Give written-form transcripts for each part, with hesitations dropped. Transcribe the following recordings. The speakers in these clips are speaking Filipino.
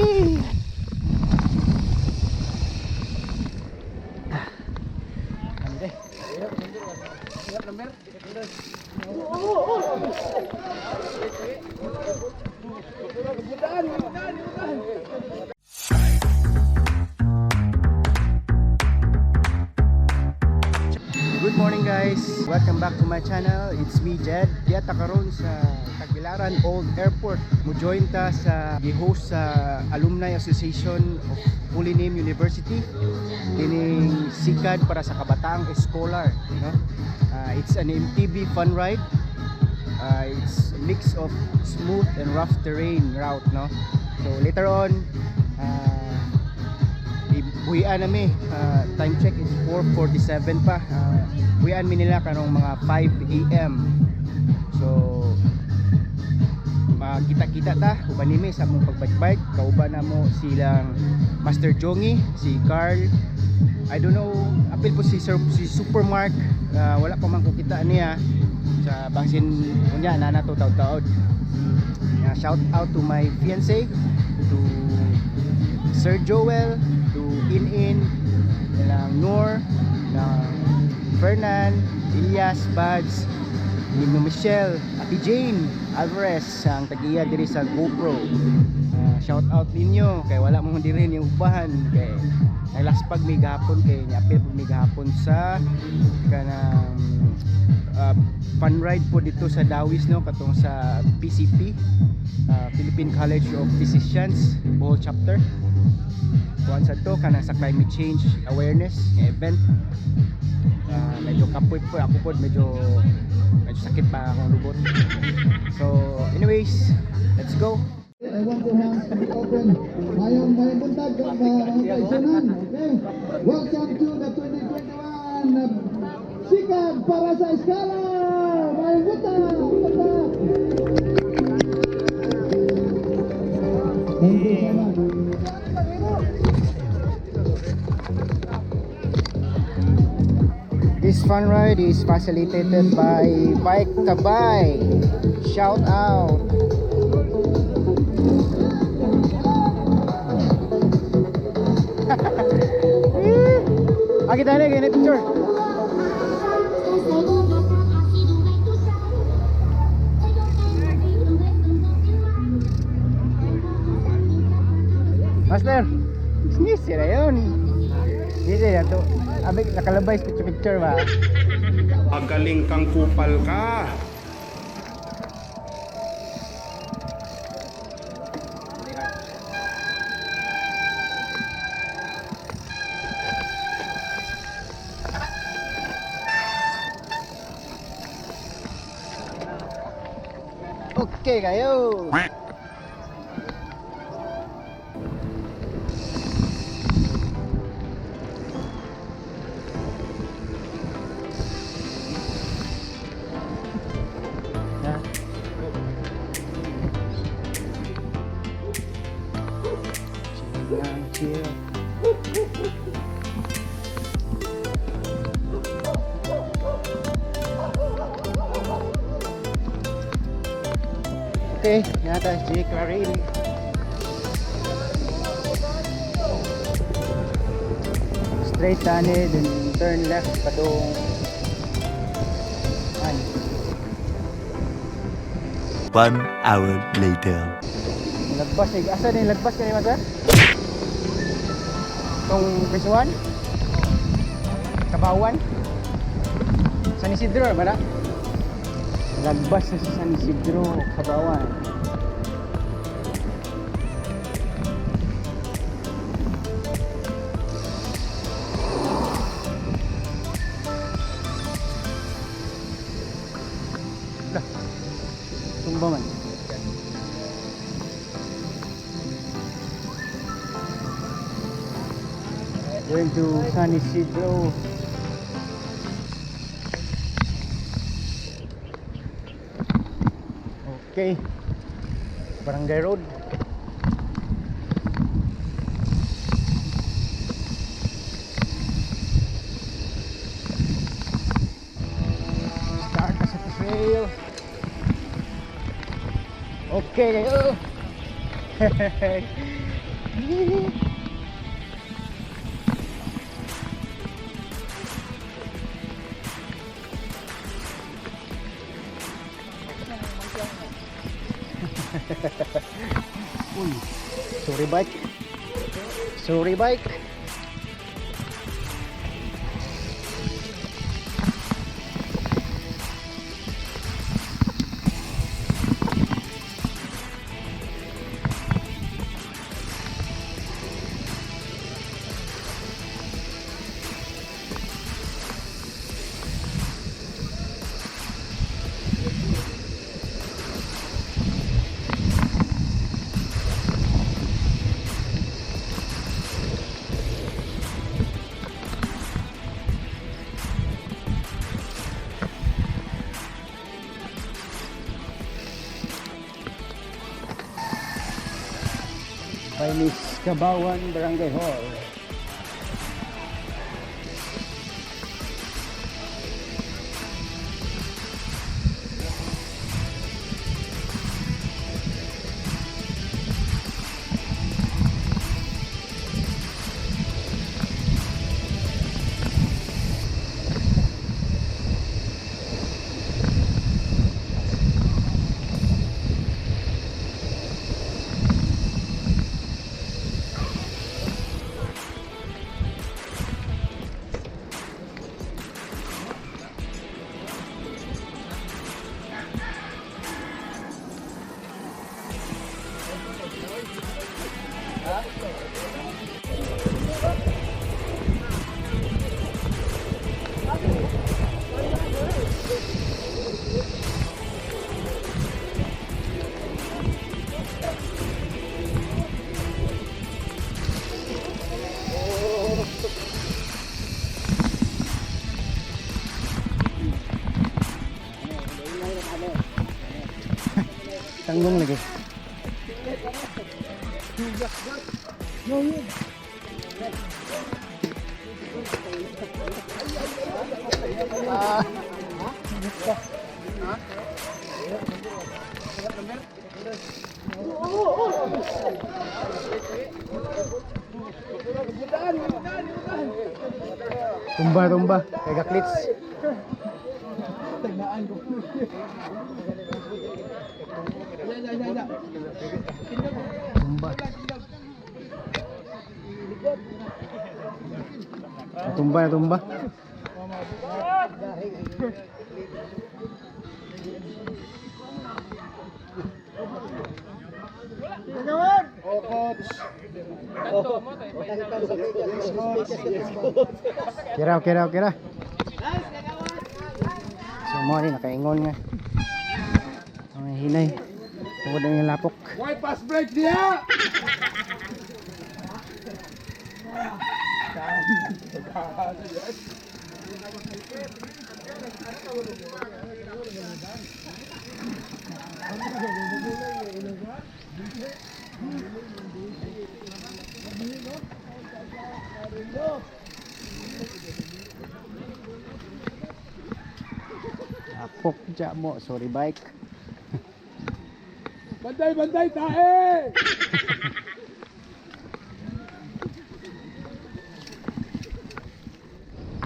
Good morning guys, welcome back to my channel. It's me Jed. Diata karon sa Tagbilaran Old Airport. Mo join ta sa gi-host sa Alumni Association of Holy Name University kining Sikad para sa Kabataang Eskolar, no? It's an MTB fun ride. It's a mix of smooth and rough terrain route, no? So later on buhian nami, time check is 4:47 pa. Buhian mi nila kanong mga 5 AM. So makita-kita ta uban nimi sa among pagbike-bike. Kauban na mo silang Master Jongi, si Carl. I don't know, apil po si Supermark. Wala pa man ko kita niya sa bangsin unya na to taud-taud. Shout out to my fiancé, to Sir Joel, to In, nilang Noor, ng Fernan, Elias, Bads, Nino Michelle, Ate Jane Alvarez, ang tag-iya diri sa GoPro. Shout out ninyo kay wala mo diri yung ubahan kay naglaspag may gahapon kay niapil pud may gahapon sa kanang fun ride po dito sa Dawis, no, katong sa PCP, Philippine College of Physicians Bohol chapter. Kuan sa to kanang sa climate change awareness nga event. Medyo kapoy po ako po, medyo sakit pa akong lubot. So anyways, let's go. I want your hands to be open. Mayong buntag mga kaisunan. Okay. Welcome to the 2021 Sikad para sa Eskolar. Mayong buntag. Thank you so much. This fun ride is facilitated by Bike Kabay. Shout out. Kita lagi ini picture. Master, snis ya yun. Dito ya to. Abi nakalabay picture ba? Magaling kang kupal ka. Okay kayo. Chill. Okay, nata si Clarin. Straight tani, then turn left padung. One hour later. Lagbas ni, asa ni lagbas ka ni Masa? Tong Pisuan? Kabawan? San Isidro ba na? Lagbas sa San Isidro, Kabawan. Lah, tumba man. Going to San Isidro. Okay, Barangay Road. Start na sa trail. Okay kayo. Uy, sorry bike. Sorry bike. By Miss Kabawan Barangay Hall. Tanggung lagi. Tumba kayak klits. Tumba. Oh, coach. Kira. Semua ini nakaingon nga. Ang hinay. Tungod ang lapok. Why pass break dia? Lapok dyan mo. Sorry bike. Banday tae.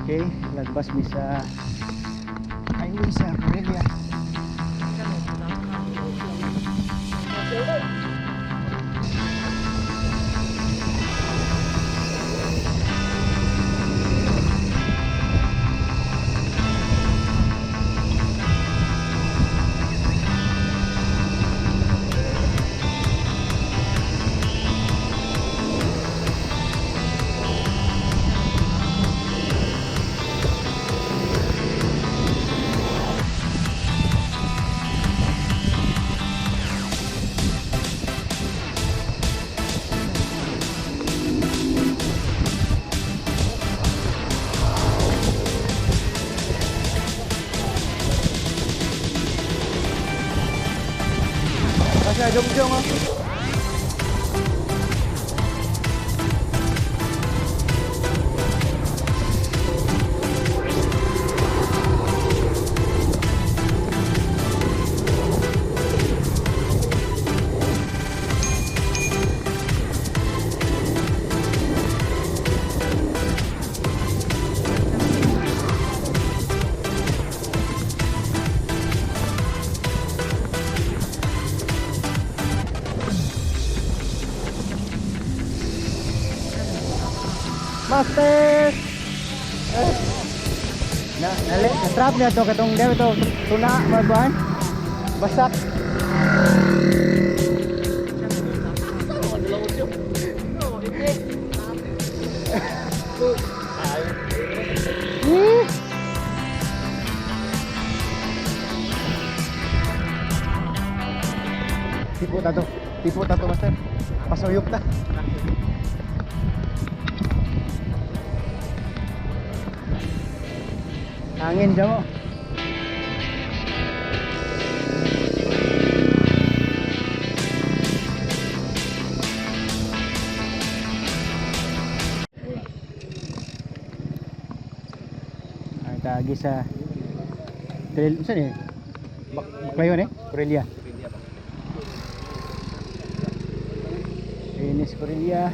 Okay, lagbas mi sa highway sa Aurelia. Kasi jom ako. Master! Na-trap niya ito katong dito tuna mabuhan. Basak. Tipo tato master. Pasuyok ta. Angin siya mo. Ay tagi sa trail saan eh? Baklayon eh? Corelia. Finish Corelia.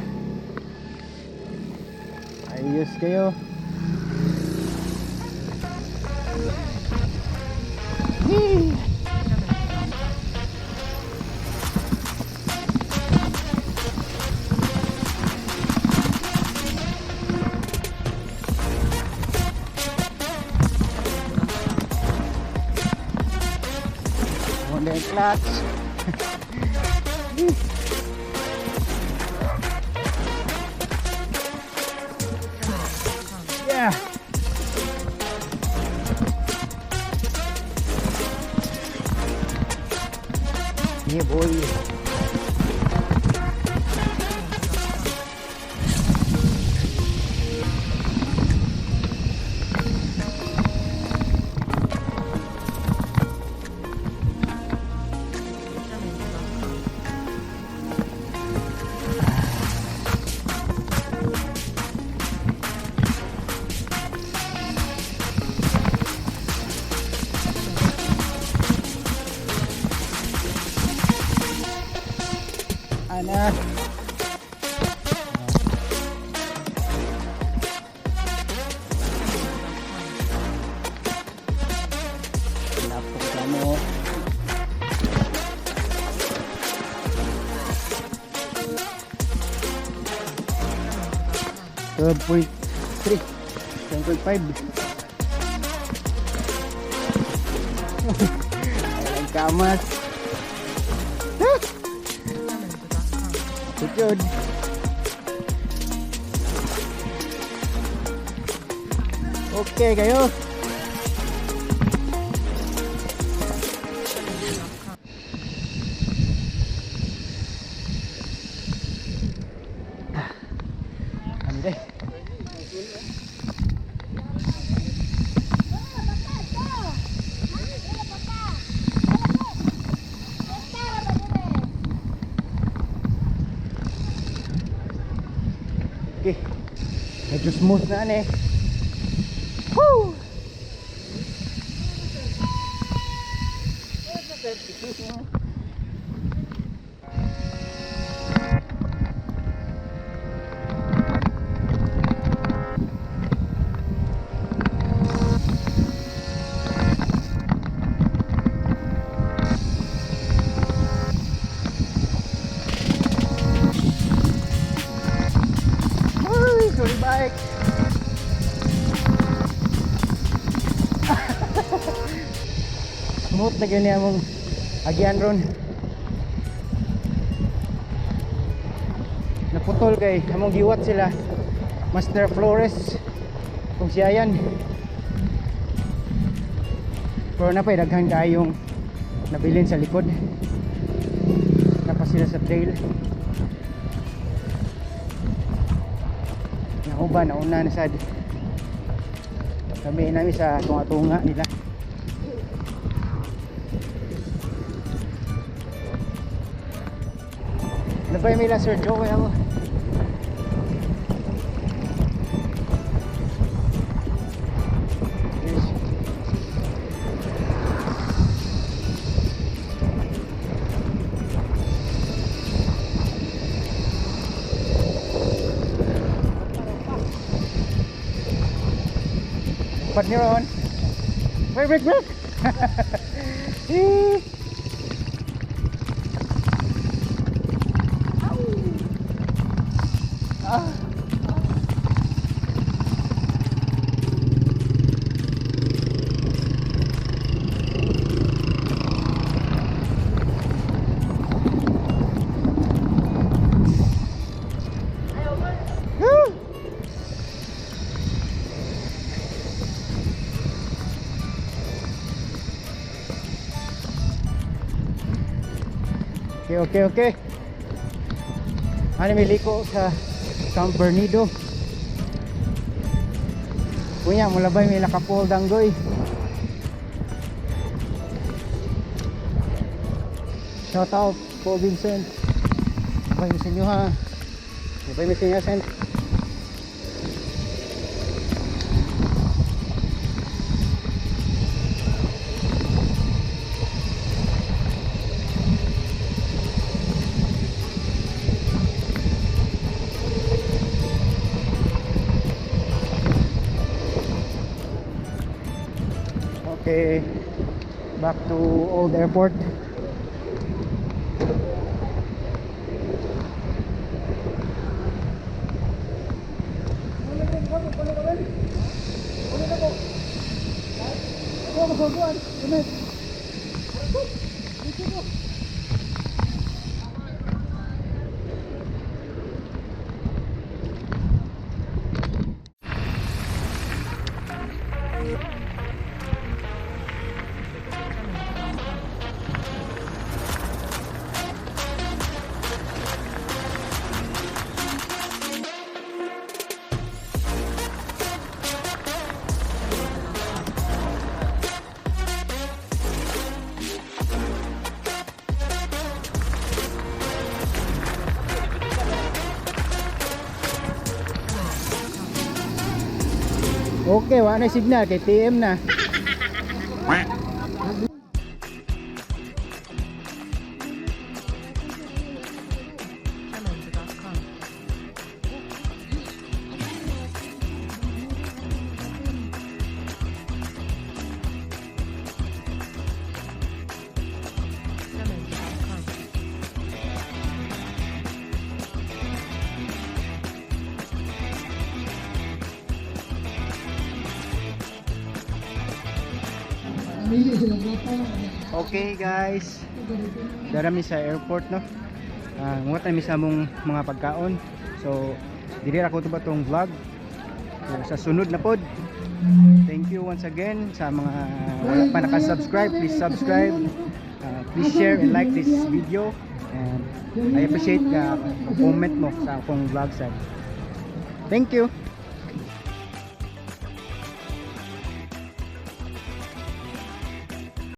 Ayos kayo. One day clutch. Yeah. Yeah, boy. Ana. Lapok mo. .3 7.5. Ayan kamas. Good. Okay kayo. Ano deh? Okay, medyo smooth na eh. Woo! Sorry bike. Smooth na ganyan among agyan ron. Naputol kay among giwat sila Master Flores kung siya yan. Pero napay daghan kayong nabilin sa likod. Napa sila sa trail. Uban na una na sad kami namin sa tunga-tunga nila. Nabay mila Sir Joey ako. Partner on. Break. Okay. Ano may liko sa San Bernardo. Kunya mula ba may nakapol danggoy. Shout out Paul Vincent. Bye sa inyo ha. Bye sa inyo Vincent. Okay, back to old airport. Okay, wala na signal kay TM na. Okay guys, darami sa airport no. Ngunit na misa mong mga pagkaon. So dili ra ko to ba tong vlog. So, sa sunod na pod. Thank you once again sa mga wala pa naka-subscribe, please subscribe. Please share and like this video, and I appreciate comment mo sa akong vlog side. Thank you.